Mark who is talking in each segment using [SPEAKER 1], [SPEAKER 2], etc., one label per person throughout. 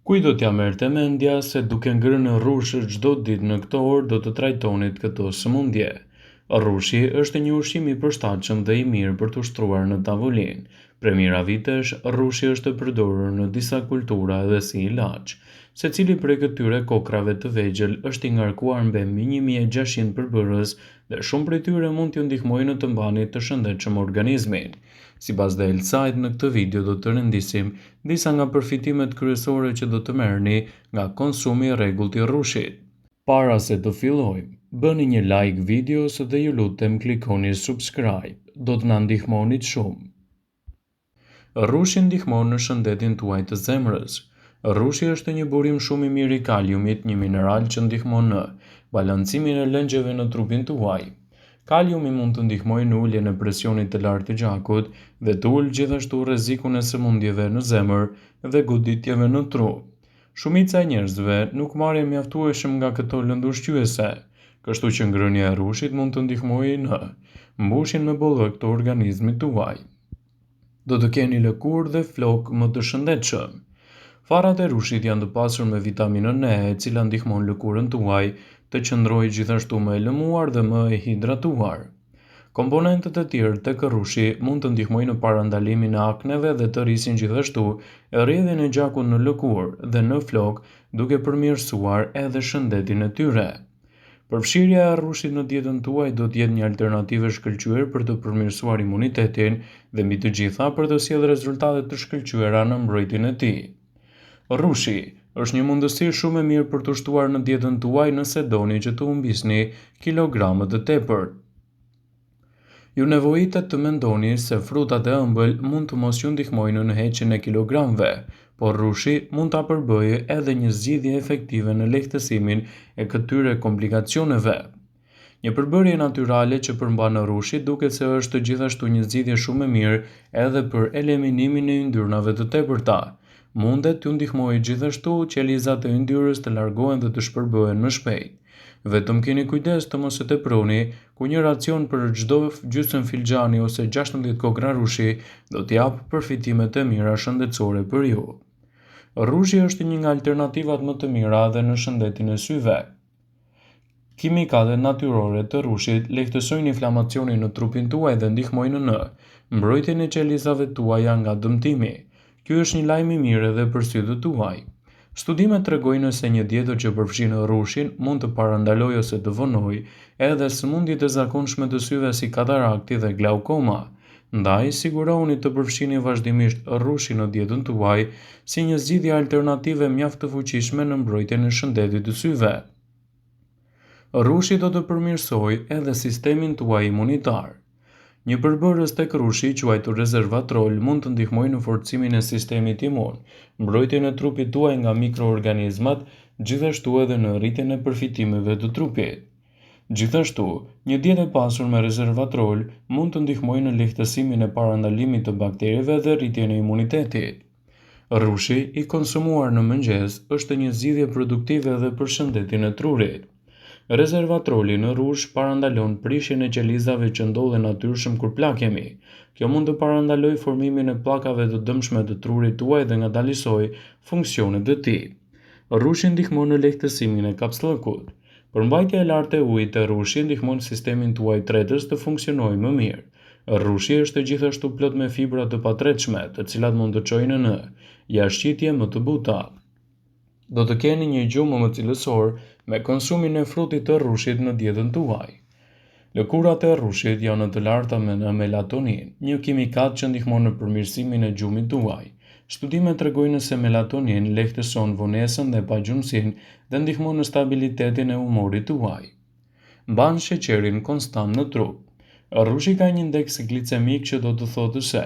[SPEAKER 1] Kujt do t'ja merrte mendja se duke ngrënë rrushë çdo ditë në këtë orë do të trajtonit këtë sëmundje. Rrushi është një ushqim i përshtatshëm dhe i mirë për të ushtruar në tavolinë. Prej mijëra vitesh, rrushi është përdorur në disa kultura edhe si ilaç. Secili prej këtyre kokrave të vegjël është i ngarkuar mbi 1600 përbërës dhe shumë prej tyre mund t'ju ndihmojnë në të mbani të shëndetshëm organizmin. Sipas The Health Site, në këtë video do të rendisim disa nga përfitimet kryesore që do të merrni nga konsumi i rregullt i rrushit. Para se të fillojmë, bëni një like videos dhe ju lutem klikoni subscribe, do të na ndihmonit shumë. Rrushi ndihmon në shëndetin tuaj të zemrës. Rrushi është një burim shumë i mirë i kaliumit, një mineral që ndihmon në balancimin e lëngjeve në trupin tuaj. Kaliumi mund të ndihmojë në uljen e presionit të lartë të gjakut dhe të ulë gjithashtu rrezikun e sëmundjeve në zemër dhe goditjeve në tru. Shumica e njerëzve nuk marrin mjaftueshëm nga këto lëndë ushqyese, kështu që ngrënia e rrushit mund të ndihmojë në mbushjen me bollëk të organizmit tuaj. Do të keni lëkurë dhe flokë më të shëndetshëm. Farrat e rrushit janë të pasur me vitaminën E, e cila ndihmon lëkurën tuaj të qëndrojë gjithashtu më e lëmuar dhe më e hidratuar. Komponentët e tjerë tek rrushi mund të ndihmojnë në parandalimin e akneve dhe të rrisin gjithashtu rrjedhjen e gjakut në lëkurë dhe në flokë, duke përmirësuar edhe shëndetin e tyre. Përfshirja e rrushit në dietën tuaj do të jetë një alternativë e shkëlqyer për të përmirësuar imunitetin dhe mbi të gjitha për të sjellë rezultate të shkëlqyera në mbrojtjen e tij. Rrushi është një mundësi shumë e mirë për të shtuar në dietën tuaj nëse doni që të humbisni kilograme të tepërt. Ju nevojitet të mendoni se frutat e ëmbël mund të mos ju ndihmojnë në heqjen e kilogramëve, por rrushi mund ta përbëjë edhe një zgjidhje efektive në lehtësimin e këtyre komplikacioneve. Një përbërje natyrale që përmban rrushi duket se është gjithashtu një zgjidhje shumë e mirë edhe për eliminimin e yndyrnave të tepërta. Mundet t'ju ndihmojë gjithashtu qelizat e yndyrës të largohen dhe të shpërbëhen më shpejt. Vetëm keni kujdes të mos e teproni, ku një racion për çdo gjysmë filxhani ose 16 kokra rrushi do t'i japë përfitimet e mira shëndetësore për ju. Rrushi është një nga alternativat më të mira edhe në shëndetin e syve. Kimikatet natyrore të rrushit lehtësojnë inflamacionin në trupin tuaj dhe ndihmojnë në mbrojtjen e qelizave tuaja nga dëmtimi. Ky është një lajm i mirë edhe për sytë tuaj. Studimet tregojnë se një dietë që përfshin rrushin mund të parandalojë ose të vonojë edhe sëmundjet e zakonshme të syve si katarakti dhe glaukoma. Ndaj, sigurohuni të përfshini vazhdimisht rrushin në dietën tuaj si një zgjidhje alternative mjaft të fuqishme në mbrojtjen e shëndetit të syve. Rrushi do të përmirësojë edhe sistemin tuaj imunitar. Një përbërës tek rrushi quajtur resveratrol mund të ndihmojë në forcimin e sistemit imun, mbrojtjen e trupit tuaj nga mikroorganizmat, gjithashtu edhe në rritjen e përfitimeve të trupit. Gjithashtu, një dietë e pasur me resveratrol mund të ndihmojë në lehtësimin e parandalimit të bakterieve dhe rritjen e imunitetit. Rrushi i konsumuar në mëngjes është një zgjidhje produktive edhe për shëndetin e trurit. Resveratroli në rrush parandalon prishjen e qelizave që ndodhen natyrshëm kur plakemi. Kjo mund të parandalojë formimin e pllakave të dëmshme të trurit tuaj dhe ngadalësojë funksionet e tij. Rrushi ndihmon në lehtësimin e kapsllëkut. Përmbajtja e lartë e ujit te rrushi ndihmon sistemin tuaj tretës të funksionojë më mirë. Rrushi është gjithashtu plot me fibra të patretshme, të cilat mund të çojnë në jashtëqitje më të buta. Do të keni një gjumë më cilësor me konsumin e frutit të rrushit në dietën tuaj. Lëkurat e rrushit janë të larta në melatonin, një kimikat që ndihmon në përmirësimin e gjumit tuaj. Studimet tregojnë se melatonin lehtëson vonesën dhe pagjumsinë dhe ndihmon në stabilitetin e humorit tuaj. Mban sheqerin konstant në trup. Rrushi ka një indeks glicemik që do të thotë se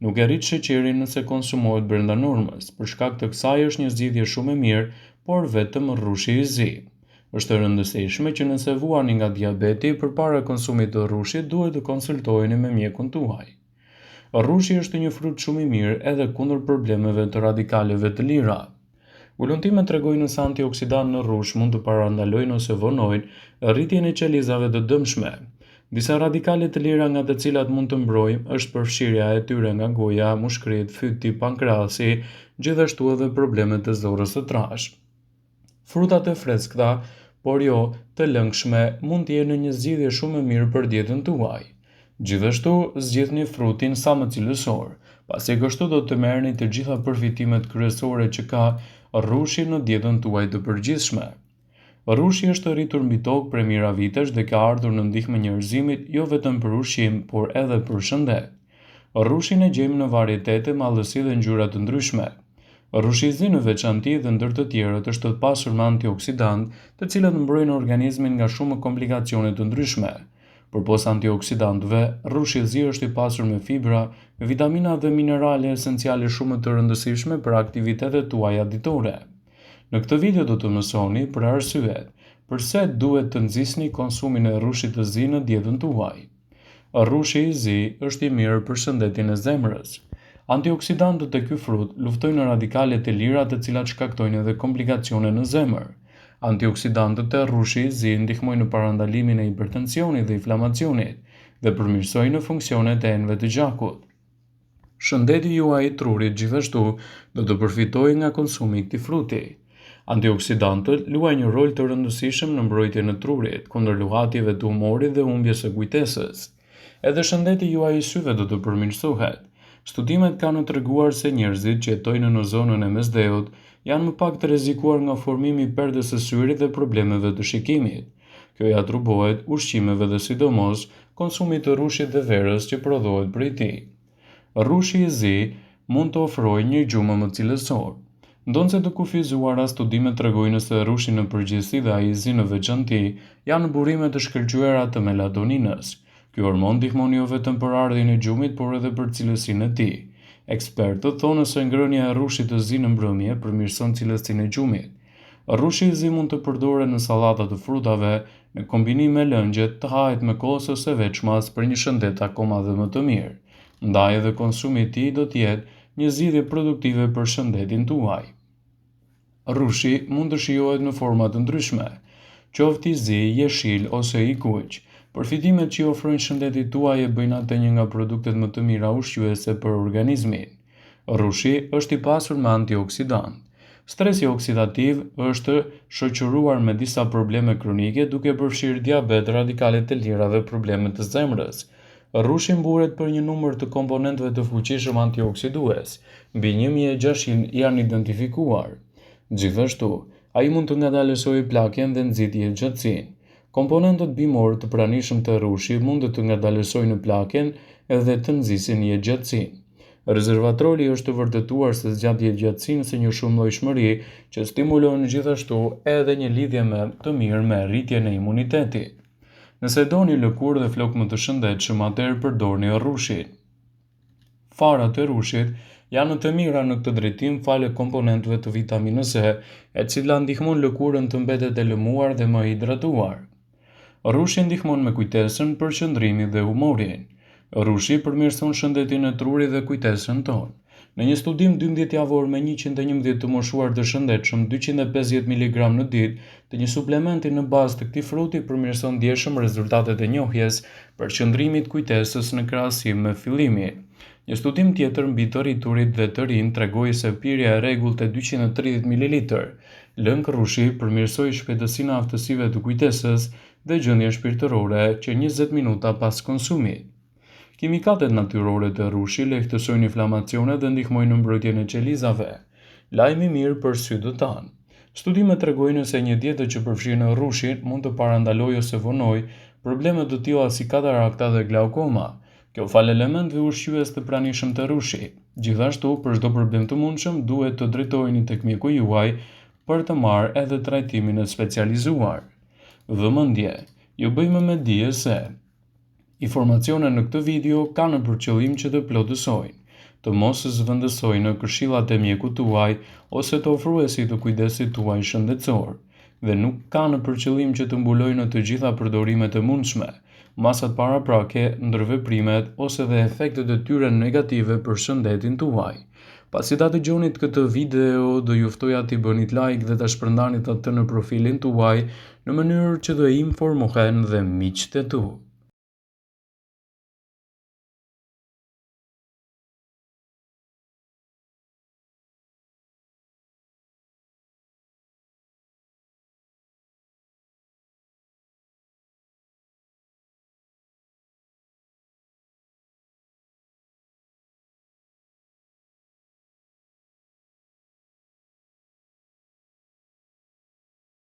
[SPEAKER 1] nuk e rrit sheqerin nëse konsumohet brenda normës. Për shkak të kësaj është një zgjidhje shumë e mirë, por vetëm rrushi i zi. Është e rëndësishme që nëse vuani nga diabeti, përpara konsumit të rrushit duhet të konsultoheni me mjekun tuaj. Rrushi është një frut shumë i mirë edhe kundër problemeve të radikaleve të lira. Ulëntimet tregojnë se antioksidantë në rrush mund të parandalojnë ose vonojnë rritjen e qelizave të dëmshme. Disa radikale të lira nga të cilat mund të mbrojmë është përfshirja e tyre nga goja, mushkrit, fyti, pankrasi, gjithashtu edhe problemet e zorrës së trashë. Frutat e freskëta, por jo të lëngshme, mund të jenë një zgjidhje shumë e mirë për dietën tuaj. Gjithashtu, zgjidhni frutin sa më cilësor, pasi kështu do të merrni të gjitha përfitimet kryesore që ka rrushi në dietën tuaj të përgjithshme. Rrushi është rritur mbi tokë prej mijëra vitesh dhe ka ardhur në ndihmë e njerëzimit jo vetëm për ushqim, por edhe për shëndet. Rrushin e gjejmë në varietete, mallësi dhe ngjyra të ndryshme. Rrushi i zi në veçanti dhe ndër të tjerët është të pasur me antioksidant, të cilët mbrojnë organizmin nga shumë komplikacione të ndryshme. Përpos antioksidantëve, rrushi i zi është i pasur me fibra, vitamina dhe minerale esenciale shumë të rëndësishme për aktivitetet tuaja ditore. Në këtë video do të mësoni për arsyet pse duhet të nxisni konsumin e rrushit të zi në dietën tuaj. Rrushi i zi është i mirë për shëndetin e zemrës. Antioksidantët e ky frut luftojnë radikalet e lira të cilat shkaktojnë edhe komplikacione në zemër. Antioksidantët e rrushit të zi ndihmojnë në parandalimin e hipertensionit dhe inflamacionit dhe përmirësojnë funksionet e enëve të gjakut. Shëndeti juaj i trurit gjithashtu do të përfitojë nga konsumi i këtij fruti. Antioksidantët luajnë një rol të rëndësishëm në mbrojtjen e trurit kundër luhatjeve të humorit dhe humbjes së kujtesës. Edhe shëndeti juaj i syve do të përmirësohet. Studimet kanë treguar se njerëzit që jetojnë në zonën e mesdheut janë më pak të rrezikuar nga formimi i perdës së syrit dhe problemeve të shikimit. Kjo ja atribuohet ushqimeve dhe sidomos konsumit të rrushit dhe verës që prodhohet prej tij. Rrushi i zi mund të ofrojë një gjumë më cilësor. Ndonse të kufizuara studimet tregojnë se rrushi në përgjithësi dhe ai i zi në veçanti janë burime të shkëlqyera të melatoninës. Ky hormon ndihmon jo vetëm për ardhin e gjumit, por edhe për cilësinë e tij. Ekspertët thonë se ngrënia e rrushit të zi në mbrëmje përmirëson cilësinë e gjumit. Rrushi i zi mund të përdoret në sallata të frutave, në kombinim me lëngjet, të hahet me kos ose veçmas për një shëndet akoma dhe më të mirë. Ndaj edhe konsumi i tij do të jetë një zgjidhje produktive për shëndetin tuaj. Rrushi mund të shijohet në forma të ndryshme, qoftë i zi, jeshil ose i kuq. Përfitimet që i ofrojnë shëndetit tuaj e bëjnë atë një nga produktet më të mira ushqyese për organizmin. Rrushi është i pasur me antioksidant. Stresi oksidativ është shoqëruar me disa probleme kronike, duke përfshirë diabet, radikale të lira dhe probleme të zemrës. Rrushi mburet për një numër të komponentëve të fuqishëm antioksidues, mbi 1600 janë identifikuar. Gjithashtu, ai mund të ngadalësojë plakjen dhe nxitje gjatësinë. Komponentët bimor të pranishëm të rrushit mund të ngadalësojnë plakjen edhe të nxisin jetëgjatësinë. Rezervatroli është të vërtetuar se zgjat jetëgjatësinë si një shumëllojshmëri që stimulon gjithashtu edhe një lidhje më të mirë me rritjen e imunitetit. Nëse doni lëkurë dhe flokë më të shëndetshëm, atëherë përdorni rrushin. Farat e rrushit janë të mira në këtë drejtim falë komponentëve të vitaminës E, e cila ndihmon lëkurën të mbetet e lëmuar dhe më hidratuar. Rrushi ndihmon me kujtesën, përqendrimin dhe humorin. Rrushi përmirëson shëndetin e trurit dhe kujtesën tonë. Në një studim 12 javor me 111 të moshuar të shëndetshëm, 250 mg në ditë të një suplementi në bazë të këtij fruti përmirëson ndjeshëm rezultatet e njohjes, përqendrimit, kujtesës në krahasim me fillimin. Një studim tjetër mbi të rriturit dhe të rinj tregoi se pirja e rregullt e 230 ml lëng rrushi përmirësoi shpejtësinë e aftësive të kujtesës dhe gjendjen shpirtërore që 20 minuta pas konsumit. Kimikatet natyrore të rrushit lehtësojnë inflamacionet dhe ndihmojnë në mbrojtjen e qelizave. Lajmi i mirë për sytë tanë. Studimet tregojnë se një dietë që përfshin rrushin mund të parandalojë ose vonojë probleme të tilla si katarakta dhe glaukoma. Kjo falë elementëve ushqyes të pranishëm të rrushit. Gjithashtu, për çdo problem të mundshëm, duhet të drejtoheni tek mjeku juaj për të marrë edhe trajtimin e specializuar. Vëmendje, ju bëjmë me dije se informacionet në këtë video kanë për qëllim që të plotësojnë, të mos zëvendësojnë në këshillat e mjekut tuaj ose të ofruesit të kujdesit tuaj shëndetësor, dhe nuk kanë për qëllim që të mbulojnë të gjitha përdorimet e mundshme, masat paraprake, ndërveprimet ose dhe efektet e tyre negative për shëndetin tuaj. Pasi ta dëgjonit këtë video, do ju ftoja t'i bënit like dhe ta shpërndanit atë në profilin tuaj në mënyrë që të informohen dhe miqtë e tu.